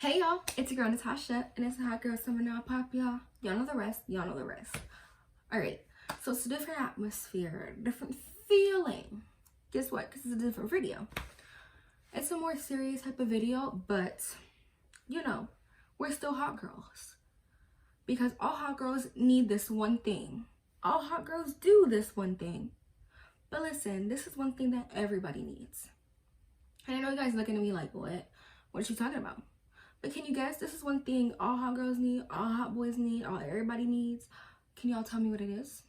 Hey y'all, it's your girl Natasha, and it's a hot girl summer now pop, y'all. Y'all know the rest, y'all know the rest. Alright, so it's a different atmosphere, different feeling. Guess what? Because it's a different video. It's a more serious type of video, but you know, we're still hot girls. Because all hot girls need this one thing. All hot girls do this one thing. But listen, this is one thing that everybody needs. And I know you guys looking at me like, what? What is she talking about? But can you guess? This is one thing all hot girls need, all hot boys need, all everybody needs. Can y'all tell me what it is?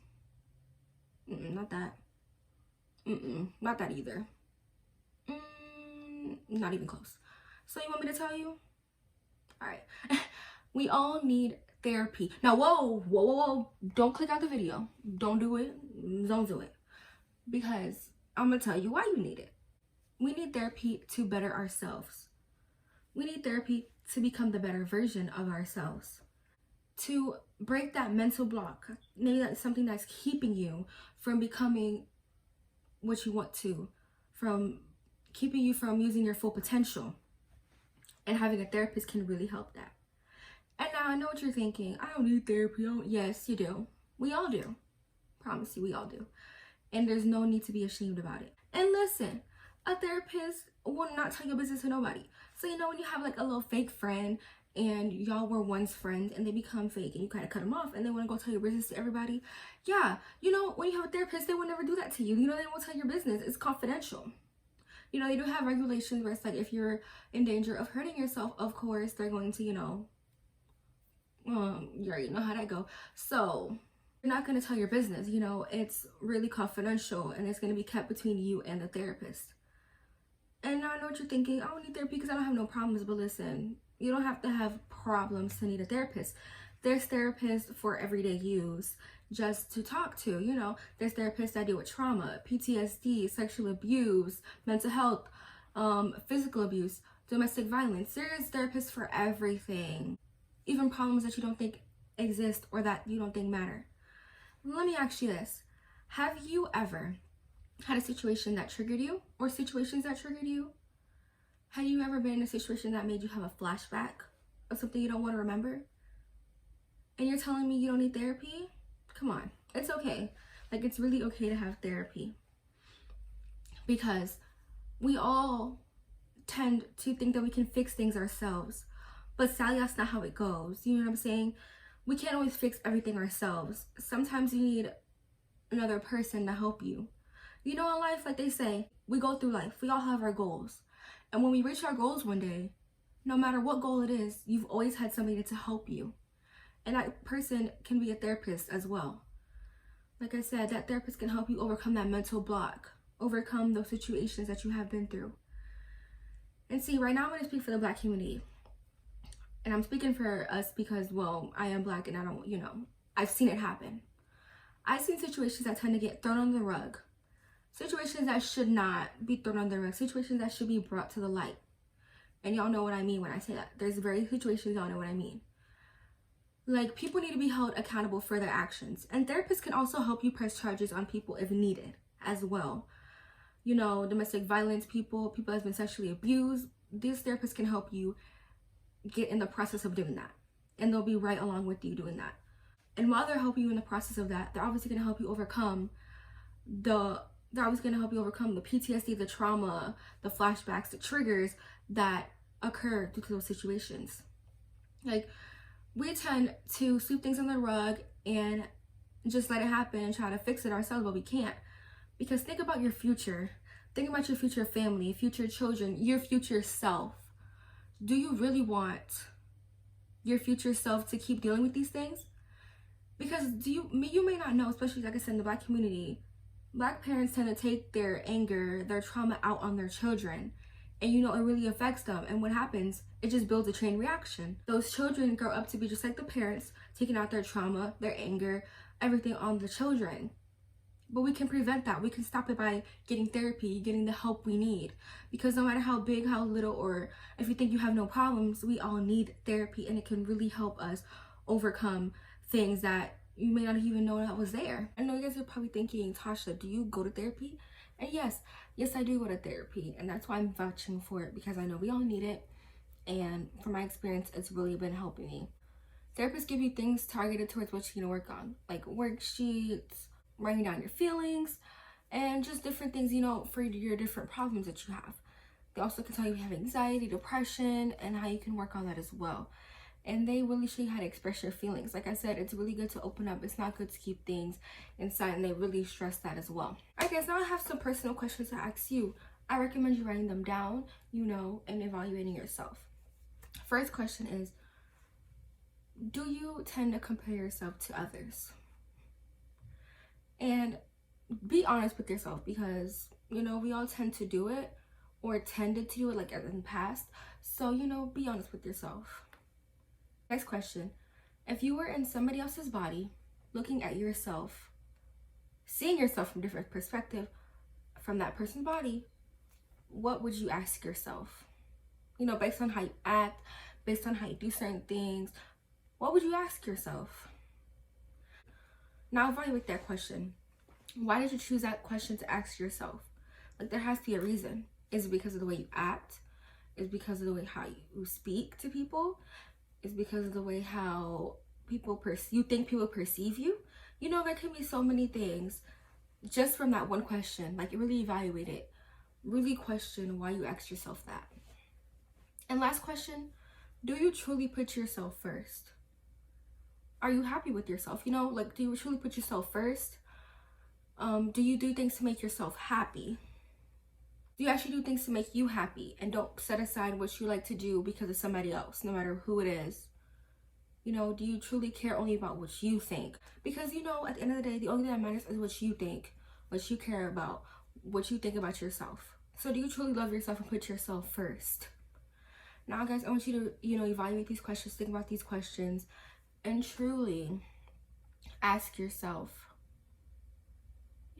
Not that. Not that either. Not even close. So you want me to tell you? All right. We all need therapy. Now, whoa. Don't click out the video. Don't do it. Don't do it. Because I'm going to tell you why you need it. We need therapy to better ourselves. We need therapy to become the better version of ourselves, to break that mental block. Maybe that's something that's keeping you from becoming what you want to, from keeping you from using your full potential. And having a therapist can really help that. And now I know what you're thinking. I don't need therapy. Yes, you do. We all do. Promise you, we all do. And there's no need to be ashamed about it. And listen, a therapist will not tell your business to nobody. So you know when you have like a little fake friend and y'all were once friends and they become fake and you kind of cut them off and they want to go tell your business to everybody. Yeah, you know when you have a therapist, they will never do that to you. You know they won't tell your business. It's confidential. You know they do have regulations where it's like if you're in danger of hurting yourself, of course they're going to, you already know how that go. So you're not going to tell your business. You know it's really confidential and it's going to be kept between you and the therapist. And now I know what you're thinking. I don't need therapy because I don't have no problems. But listen, you don't have to have problems to need a therapist. There's therapists for everyday use, just to talk to. You know, there's therapists that deal with trauma, PTSD, sexual abuse, mental health, physical abuse, domestic violence. There's therapists for everything. Even problems that you don't think exist or that you don't think matter. Let me ask you this. Have you ever had a situation that triggered you or situations that triggered you? Have you ever been in a situation that made you have a flashback of something you don't want to remember? And you're telling me you don't need therapy? Come on, it's okay. Like it's really okay to have therapy because we all tend to think that we can fix things ourselves, but sadly that's not how it goes. You know what I'm saying? We can't always fix everything ourselves. Sometimes you need another person to help you. You know, in life, like they say, we go through life. We all have our goals. And when we reach our goals one day, no matter what goal it is, you've always had somebody to help you. And that person can be a therapist as well. Like I said, that therapist can help you overcome that mental block, overcome those situations that you have been through. And see, right now I'm going to speak for the Black community. And I'm speaking for us because, well, I am Black and I don't, I've seen it happen. I've seen situations that tend to get thrown on the rug. Situations that should not be thrown on the rug. Situations that should be brought to the light. And y'all know what I mean when I say that. There's various situations, y'all know what I mean. Like, people need to be held accountable for their actions. And therapists can also help you press charges on people if needed as well. You know, domestic violence people that's been sexually abused. These therapists can help you get in the process of doing that. And they'll be right along with you doing that. And while they're helping you in the process of that, they're obviously going to help you overcome the PTSD, the trauma, the flashbacks, the triggers that occur due to those situations. Like, we tend to sweep things on the rug and just let it happen and try to fix it ourselves, but we can't. Because think about your future. Think about your future family, future children, your future self. Do you really want your future self to keep dealing with these things? Because you may not know, especially like I said in the Black community, Black parents tend to take their anger, their trauma out on their children. And it really affects them. And what happens? It just builds a chain reaction. Those children grow up to be just like the parents, taking out their trauma, their anger, everything on the children. But we can prevent that. We can stop it by getting therapy, getting the help we need. Because no matter how big, how little, or if you think you have no problems, we all need therapy. And it can really help us overcome things that you may not even know that was there. I know you guys are probably thinking, Tasha, do you go to therapy? And yes, I do go to therapy. And that's why I'm vouching for it, because I know we all need it. And from my experience, it's really been helping me. Therapists give you things targeted towards what you can work on, like worksheets, writing down your feelings, and just different things, for your different problems that you have. They also can tell you if you have anxiety, depression, and how you can work on that as well. And they really show you how to express your feelings. Like I said, it's really good to open up. It's not good to keep things inside, and they really stress that as well. Alright guys, now I have some personal questions to ask you. I recommend you writing them down, and evaluating yourself. First question is, do you tend to compare yourself to others? And be honest with yourself, because, we all tend to do it, or tended to do it like in the past. So, be honest with yourself. Next question. If you were in somebody else's body, looking at yourself, seeing yourself from a different perspective from that person's body, what would you ask yourself? Based on how you act, based on how you do certain things, what would you ask yourself? Now evaluate that question. Why did you choose that question to ask yourself? Like, there has to be a reason. Is it because of the way you act? Is it because of the way how you speak to people? Is it because of the way how you think people perceive you? There can be so many things just from that one question. Like, really evaluate it. Really question why you asked yourself that. And last question, do you truly put yourself first? Are you happy with yourself? Do you truly put yourself first? Do you do things to make yourself happy? Do you actually do things to make you happy and don't set aside what you like to do because of somebody else, no matter who it is? Do you truly care only about what you think? Because, at the end of the day, the only thing that matters is what you think, what you care about, what you think about yourself. So do you truly love yourself and put yourself first? Now, guys, I want you to, evaluate these questions, think about these questions, and truly ask yourself,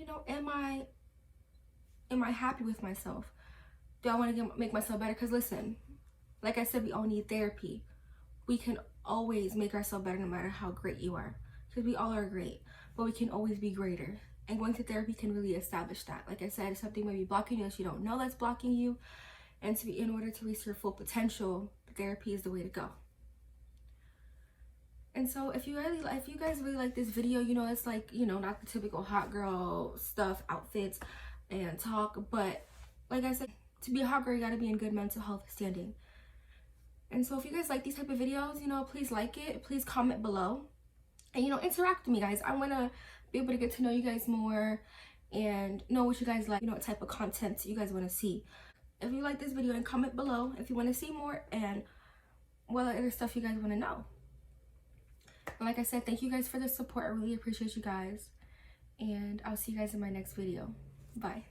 am I happy with myself? Do I want to make myself better? Because listen, like I said, we all need therapy. We can always make ourselves better no matter how great you are. Because we all are great, but we can always be greater. And going to therapy can really establish that. Like I said, something may be blocking you that you don't know that's blocking you. And in order to reach your full potential, therapy is the way to go. And so if you guys really like this video, it's like, not the typical hot girl stuff, outfits, and talk, but like I said, to be a hot girl, you gotta be in good mental health standing. And so if you guys like these type of videos, please like it, please comment below, and interact with me, guys. I want to be able to get to know you guys more and know what you guys like, what type of content you guys want to see. If you like this video, and comment below if you want to see more and what other stuff you guys want to know. And like I said, thank you guys for the support. I really appreciate you guys, and I'll see you guys in my next video. Bye.